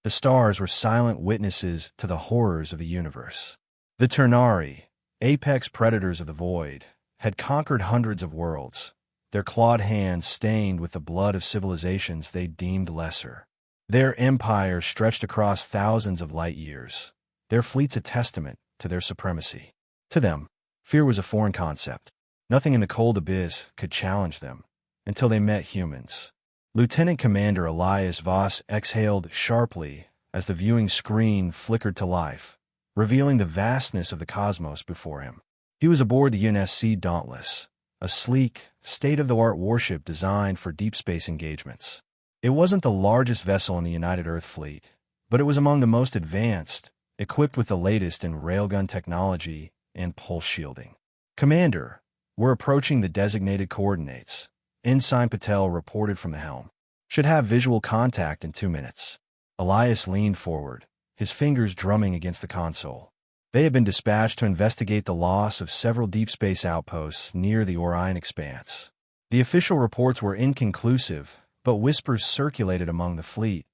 The stars were silent witnesses to the horrors of the universe. The Ternari, apex predators of the void, had conquered hundreds of worlds, their clawed hands stained with the blood of civilizations they deemed lesser. Their empire stretched across thousands of light years, their fleets a testament to their supremacy. To them, fear was a foreign concept. Nothing in the cold abyss could challenge them, until they met humans. Lieutenant Commander Elias Voss exhaled sharply as the viewing screen flickered to life, revealing the vastness of the cosmos before him. He was aboard the UNSC Dauntless, a sleek, state-of-the-art warship designed for deep space engagements. It wasn't the largest vessel in the United Earth Fleet, but it was among the most advanced, equipped with the latest in railgun technology and pulse shielding. "Commander, we're approaching the designated coordinates," Ensign Patel reported from the helm. "Should have visual contact in 2 minutes." Elias leaned forward, his fingers drumming against the console. They had been dispatched to investigate the loss of several deep space outposts near the Orion Expanse. The official reports were inconclusive, but whispers circulated among the fleet.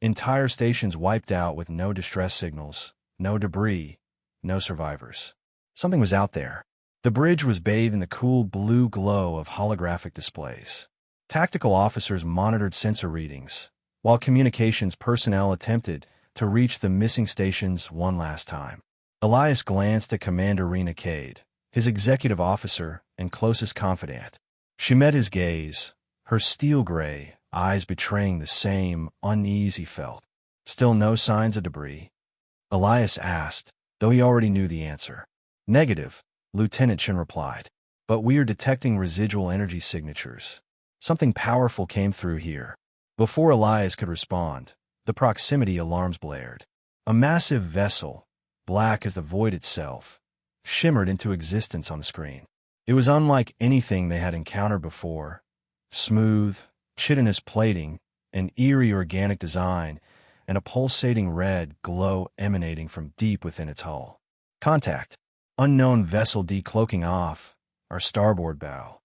Entire stations wiped out with no distress signals, no debris, no survivors. Something was out there. The bridge was bathed in the cool blue glow of holographic displays. Tactical officers monitored sensor readings, while communications personnel attempted to reach the missing stations one last time. Elias glanced at Commander Rena Cade, his executive officer and closest confidant. She met his gaze, her steel gray eyes betraying the same unease he felt. "Still no signs of debris?" Elias asked, though he already knew the answer. "Negative," Lieutenant Chen replied, "but we are detecting residual energy signatures. Something powerful came through here." Before Elias could respond, the proximity alarms blared. A massive vessel, black as the void itself, shimmered into existence on the screen. It was unlike anything they had encountered before. Smooth, chitinous plating, an eerie organic design, and a pulsating red glow emanating from deep within its hull. "Contact. Unknown vessel decloaking off our starboard bow.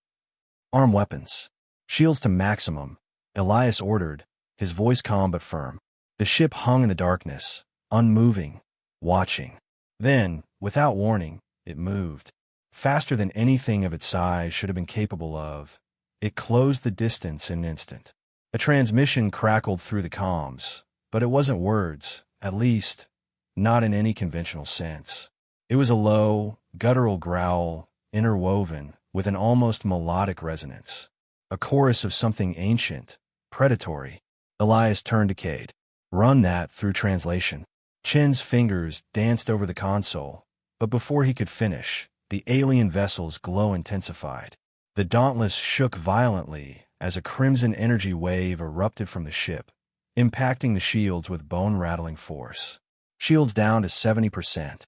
Arm weapons. Shields to maximum," Elias ordered, his voice calm but firm. The ship hung in the darkness, unmoving, watching. Then, without warning, it moved. Faster than anything of its size should have been capable of. It closed the distance in an instant. A transmission crackled through the comms, but it wasn't words, at least, not in any conventional sense. It was a low, guttural growl, interwoven with an almost melodic resonance. A chorus of something ancient, predatory. Elias turned to Cade. "Run that through translation." Chen's fingers danced over the console, but before he could finish, the alien vessel's glow intensified. The Dauntless shook violently as a crimson energy wave erupted from the ship, impacting the shields with bone-rattling force. "Shields down to 70%.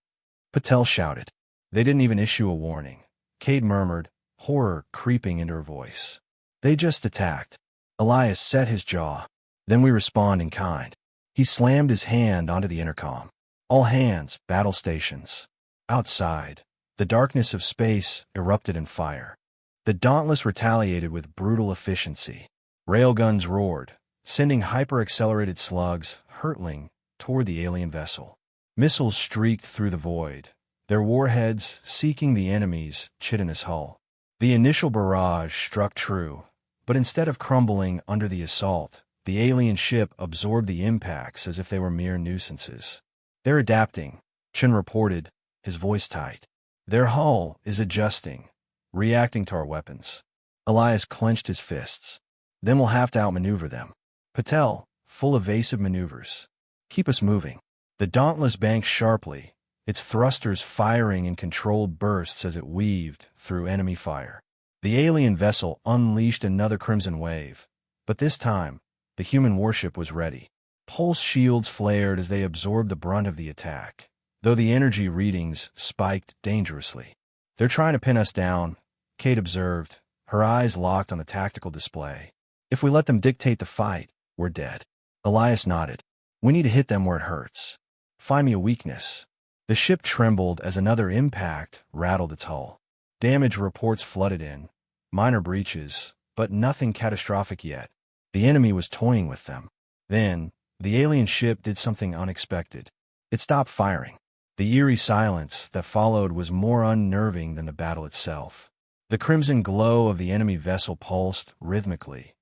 Patel shouted. "They didn't even issue a warning," Cade murmured, horror creeping into her voice. "They just attacked." Elias set his jaw. "Then we respond in kind." He slammed his hand onto the intercom. "All hands, battle stations." Outside, the darkness of space erupted in fire. The Dauntless retaliated with brutal efficiency. Railguns roared, sending hyper-accelerated slugs hurtling toward the alien vessel. Missiles streaked through the void, their warheads seeking the enemy's chitinous hull. The initial barrage struck true, but instead of crumbling under the assault, the alien ship absorbed the impacts as if they were mere nuisances. "They're adapting," Chen reported, his voice tight. "Their hull is adjusting, reacting to our weapons." Elias clenched his fists. "Then we'll have to outmaneuver them." Patel, full evasive maneuvers. "Keep us moving." The Dauntless banked sharply, its thrusters firing in controlled bursts as it weaved through enemy fire. The alien vessel unleashed another crimson wave, but this time, the human warship was ready. Pulse shields flared as they absorbed the brunt of the attack, though the energy readings spiked dangerously. "They're trying to pin us down," Kate observed, her eyes locked on the tactical display. "If we let them dictate the fight, we're dead." Elias nodded. "We need to hit them where it hurts. Find me a weakness." The ship trembled as another impact rattled its hull. Damage reports flooded in, minor breaches, but nothing catastrophic yet. The enemy was toying with them. Then, The alien ship did something unexpected. It stopped firing. The eerie silence that followed was more unnerving than the battle itself. The crimson glow of the enemy vessel pulsed rhythmically,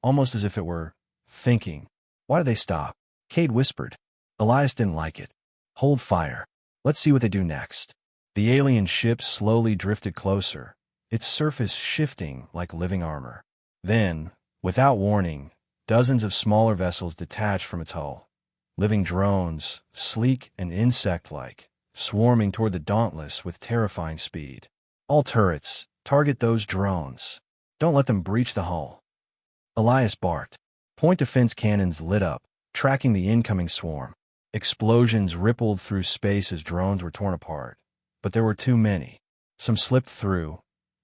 almost as if it were thinking. Why did they stop? Cade whispered. Elias didn't like it. Hold fire. Let's see what they do next. The alien ship slowly drifted closer, its surface shifting like living armor. Then, without warning, dozens of smaller vessels detached from its hull. Living drones, sleek and insect-like, swarming toward the Dauntless with terrifying speed. All turrets, target those drones. Don't let them breach the hull. Elias barked. Point defense cannons lit up, tracking the incoming swarm. Explosions rippled through space as drones were torn apart. But there were too many. Some slipped through,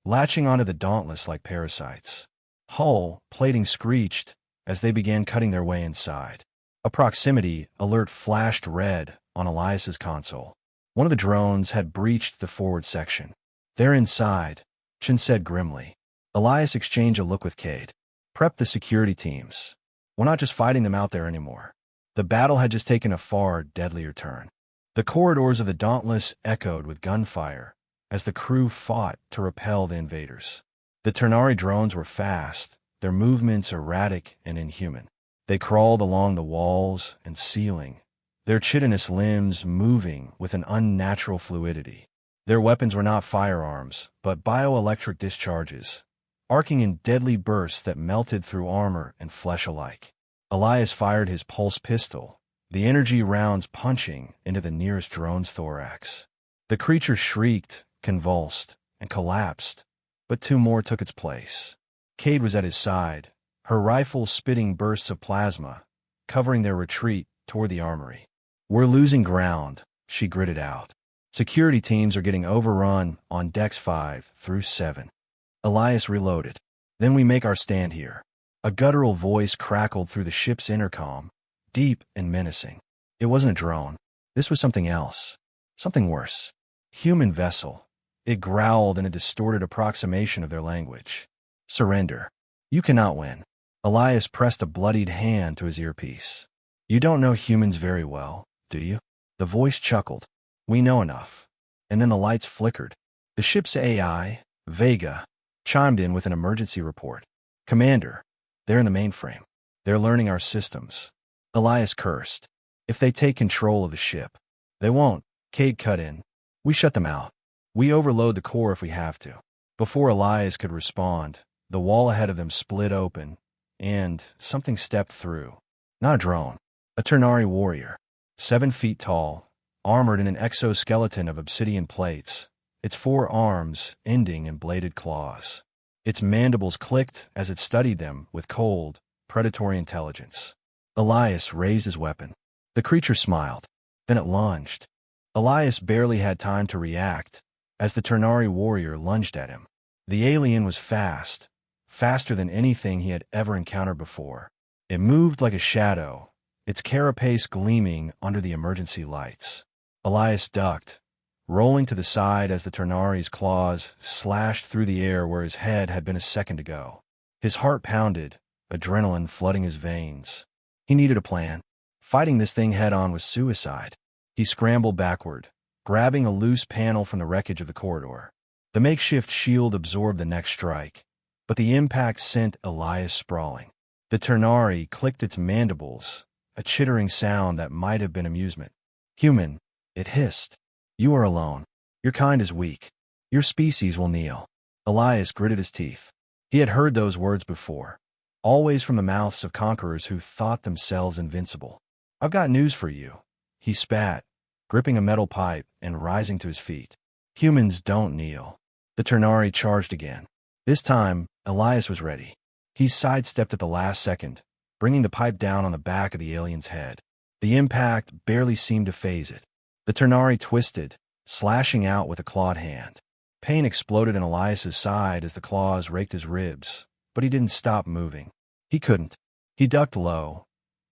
latching onto the Dauntless like parasites. Hull plating screeched as they began cutting their way inside. A proximity alert flashed red on Elias's console. One of the drones had breached the forward section. They're inside, Chin said grimly. Elias exchanged a look with Cade. Prep the security teams. We're not just fighting them out there anymore. The battle had just taken a far deadlier turn. The corridors of the Dauntless echoed with gunfire as the crew fought to repel the invaders. The Ternari drones were fast, their movements erratic and inhuman. They crawled along the walls and ceiling, their chitinous limbs moving with an unnatural fluidity. Their weapons were not firearms, but bioelectric discharges, arcing in deadly bursts that melted through armor and flesh alike. Elias fired his pulse pistol, the energy rounds punching into the nearest drone's thorax. The creature shrieked, convulsed, and collapsed, but two more took its place. Cade was at his side, her rifle spitting bursts of plasma, covering their retreat toward the armory. We're losing ground, she gritted out. Security teams are getting overrun on decks 5 through 7. Elias reloaded. Then we make our stand here. A guttural voice crackled through the ship's intercom, deep and menacing. It wasn't a drone. This was something else. Something worse. Human vessel. It growled in a distorted approximation of their language. Surrender. You cannot win. Elias pressed a bloodied hand to his earpiece. You don't know humans very well, do you? The voice chuckled. We know enough. And then the lights flickered. The ship's AI, Vega, chimed in with an emergency report. Commander, they're in the mainframe. They're learning our systems. Elias cursed. If they take control of the ship. They won't, Cade cut in. We shut them out. We overload the core if we have to. Before Elias could respond, the wall ahead of them split open, and something stepped through. Not a drone. A Ternari warrior. 7 feet tall, armored in an exoskeleton of obsidian plates, its 4 arms ending in bladed claws. Its mandibles clicked as it studied them with cold, predatory intelligence. Elias raised his weapon. The creature smiled. Then it lunged. Elias barely had time to react as the Ternari warrior lunged at him. The alien was fast, faster than anything he had ever encountered before. It moved like a shadow, its carapace gleaming under the emergency lights. Elias ducked, rolling to the side as the Ternari's claws slashed through the air where his head had been a second ago. His heart pounded, adrenaline flooding his veins. He needed a plan. Fighting this thing head-on was suicide. He scrambled backward, grabbing a loose panel from the wreckage of the corridor. The makeshift shield absorbed the next strike, but the impact sent Elias sprawling. The Ternari clicked its mandibles, a chittering sound that might have been amusement. Human, it hissed. You are alone. Your kind is weak. Your species will kneel. Elias gritted his teeth. He had heard those words before, always from the mouths of conquerors who thought themselves invincible. I've got news for you. He spat, gripping a metal pipe and rising to his feet. Humans don't kneel. The Ternari charged again. This time, Elias was ready. He sidestepped at the last second, bringing the pipe down on the back of the alien's head. The impact barely seemed to faze it. The Ternari twisted, slashing out with a clawed hand. Pain exploded in Elias's side as the claws raked his ribs, but he didn't stop moving. He couldn't. He ducked low,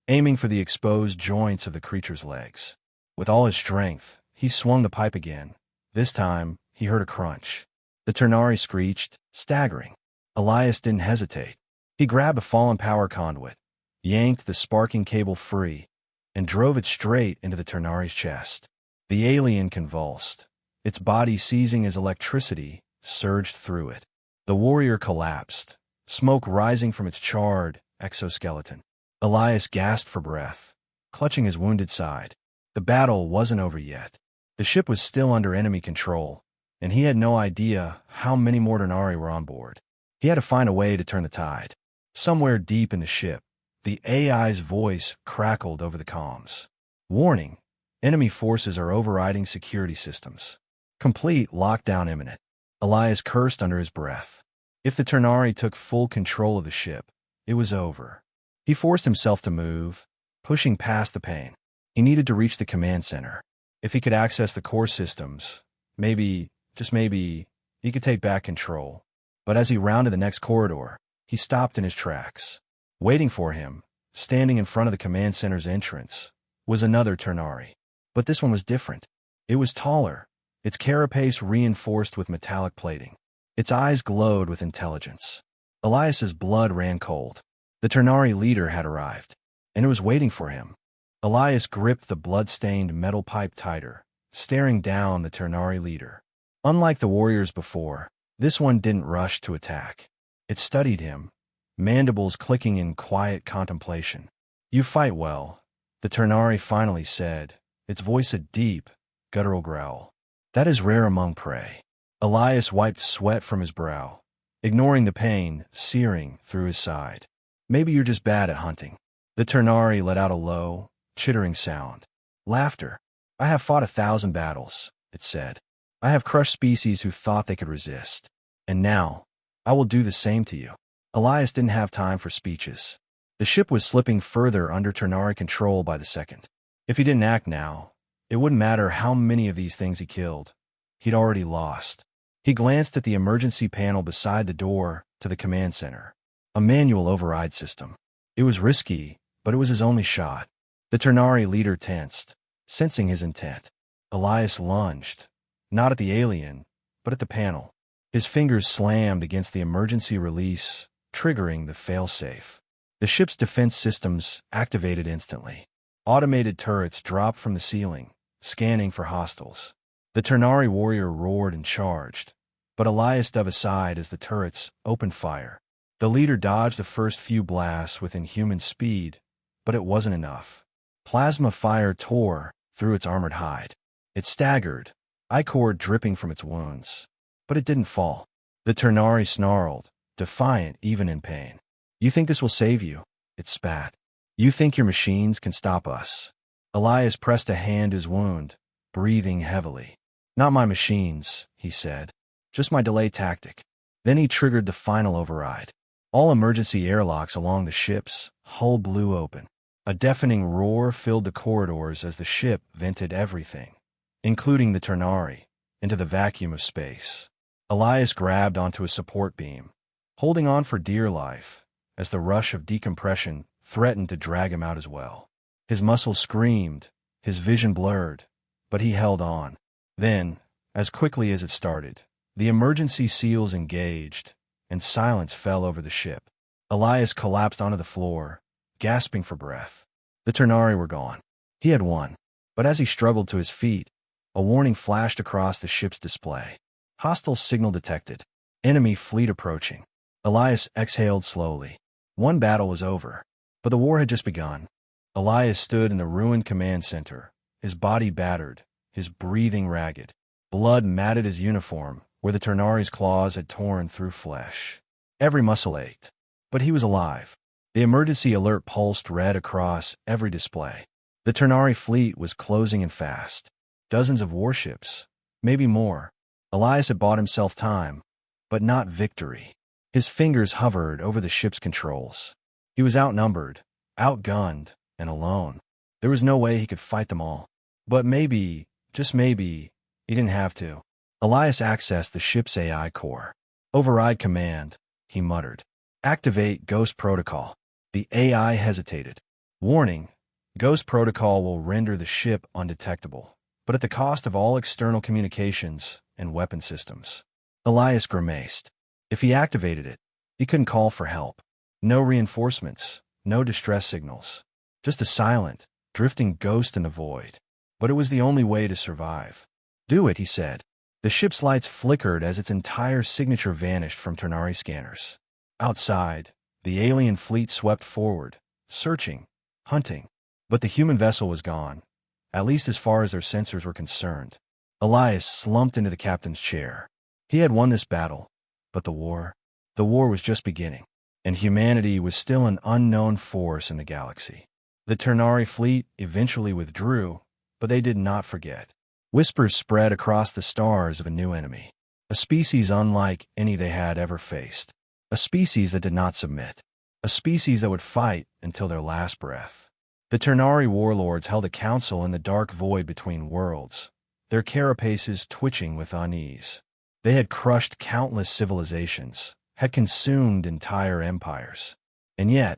aiming for the exposed joints of the creature's legs. With all his strength, he swung the pipe again. This time, he heard a crunch. The Ternari screeched, staggering. Elias didn't hesitate. He grabbed a fallen power conduit, yanked the sparking cable free, and drove it straight into the Ternari's chest. The alien convulsed. Its body seizing as electricity surged through it. The warrior collapsed, smoke rising from its charred exoskeleton. Elias gasped for breath, clutching his wounded side. The battle wasn't over yet. The ship was still under enemy control, and he had no idea how many more Ternari were on board. He had to find a way to turn the tide. Somewhere deep in the ship, the AI's voice crackled over the comms. Warning, enemy forces are overriding security systems. Complete lockdown imminent. Elias cursed under his breath. If the Ternari took full control of the ship, it was over. He forced himself to move, pushing past the pain. He needed to reach the command center. If he could access the core systems, maybe, just maybe, he could take back control. But as he rounded the next corridor, he stopped in his tracks. Waiting for him, standing in front of the command center's entrance, was another Ternari. But this one was different. It was taller, its carapace reinforced with metallic plating. Its eyes glowed with intelligence. Elias's blood ran cold. The Ternari leader had arrived, and it was waiting for him. Elias gripped the blood-stained metal pipe tighter, staring down the Ternari leader. Unlike the warriors before, this one didn't rush to attack. It studied him, mandibles clicking in quiet contemplation. "You fight well," the Ternari finally said, its voice a deep, guttural growl. "That is rare among prey." Elias wiped sweat from his brow, ignoring the pain searing through his side. "Maybe you're just bad at hunting." The Ternari let out a low, chittering sound. Laughter. "I have fought 1,000 battles," it said. "I have crushed species who thought they could resist. And now, I will do the same to you." Elias didn't have time for speeches. The ship was slipping further under Ternari control by the second. If he didn't act now, it wouldn't matter how many of these things he killed. He'd already lost. He glanced at the emergency panel beside the door to the command center. A manual override system. It was risky, but it was his only shot. The Ternari leader tensed, sensing his intent. Elias lunged, not at the alien, but at the panel. His fingers slammed against the emergency release, triggering the failsafe. The ship's defense systems activated instantly. Automated turrets dropped from the ceiling, scanning for hostiles. The Ternari warrior roared and charged, but Elias dove aside as the turrets opened fire. The leader dodged the first few blasts with inhuman speed, but it wasn't enough. Plasma fire tore through its armored hide. It staggered, ichor dripping from its wounds. But it didn't fall. The Ternari snarled, defiant even in pain. "You think this will save you?" it spat. "You think your machines can stop us?" Elias pressed a hand to his wound, breathing heavily. "Not my machines," he said. "Just my delay tactic." Then he triggered the final override. All emergency airlocks along the ship's hull blew open. A deafening roar filled the corridors as the ship vented everything, including the Ternari, into the vacuum of space. Elias grabbed onto a support beam, holding on for dear life, as the rush of decompression threatened to drag him out as well. His muscles screamed, his vision blurred, but he held on. Then, as quickly as it started, the emergency seals engaged, and silence fell over the ship. Elias collapsed onto the floor, gasping for breath. The Ternari were gone. He had won. But as he struggled to his feet, a warning flashed across the ship's display. "Hostile signal detected. Enemy fleet approaching." Elias exhaled slowly. One battle was over, but the war had just begun. Elias stood in the ruined command center, his body battered, his breathing ragged. Blood matted his uniform, where the Ternari's claws had torn through flesh. Every muscle ached, but he was alive. The emergency alert pulsed red across every display. The Ternari fleet was closing in fast. Dozens of warships, maybe more. Elias had bought himself time, but not victory. His fingers hovered over the ship's controls. He was outnumbered, outgunned, and alone. There was no way he could fight them all. But maybe, just maybe, he didn't have to. Elias accessed the ship's AI core. "Override command," he muttered. "Activate Ghost Protocol." The AI hesitated. "Warning, Ghost Protocol will render the ship undetectable, but at the cost of all external communications and weapon systems." Elias grimaced. If he activated it, he couldn't call for help. No reinforcements, no distress signals. Just a silent, drifting ghost in the void. But it was the only way to survive. "Do it," he said. The ship's lights flickered as its entire signature vanished from Ternari scanners. Outside, the alien fleet swept forward, searching, hunting. But the human vessel was gone, at least as far as their sensors were concerned. Elias slumped into the captain's chair. He had won this battle, but the war was just beginning, and humanity was still an unknown force in the galaxy. The Ternari fleet eventually withdrew, but they did not forget. Whispers spread across the stars of a new enemy, a species unlike any they had ever faced, a species that did not submit, a species that would fight until their last breath. The Ternari warlords held a council in the dark void between worlds, their carapaces twitching with unease. They had crushed countless civilizations, had consumed entire empires. And yet,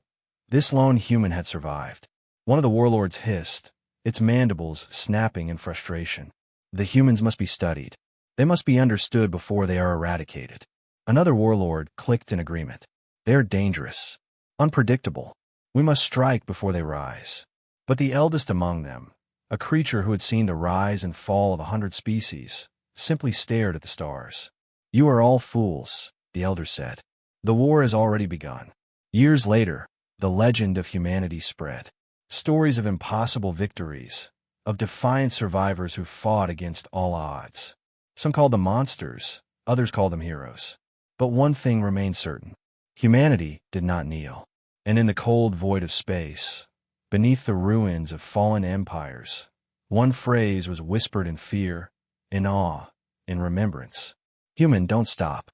this lone human had survived. One of the warlords hissed, its mandibles snapping in frustration. "The humans must be studied. They must be understood before they are eradicated." Another warlord clicked in agreement. "They are dangerous, unpredictable. We must strike before they rise." But the eldest among them, a creature who had seen the rise and fall of 100 species, simply stared at the stars. "You are all fools," the elder said. "The war has already begun." Years later, the legend of humanity spread. Stories of impossible victories, of defiant survivors who fought against all odds. Some called them monsters, others called them heroes. But one thing remained certain. Humanity did not kneel. And in the cold void of space, beneath the ruins of fallen empires, one phrase was whispered in fear, in awe, in remembrance. "Human, don't stop.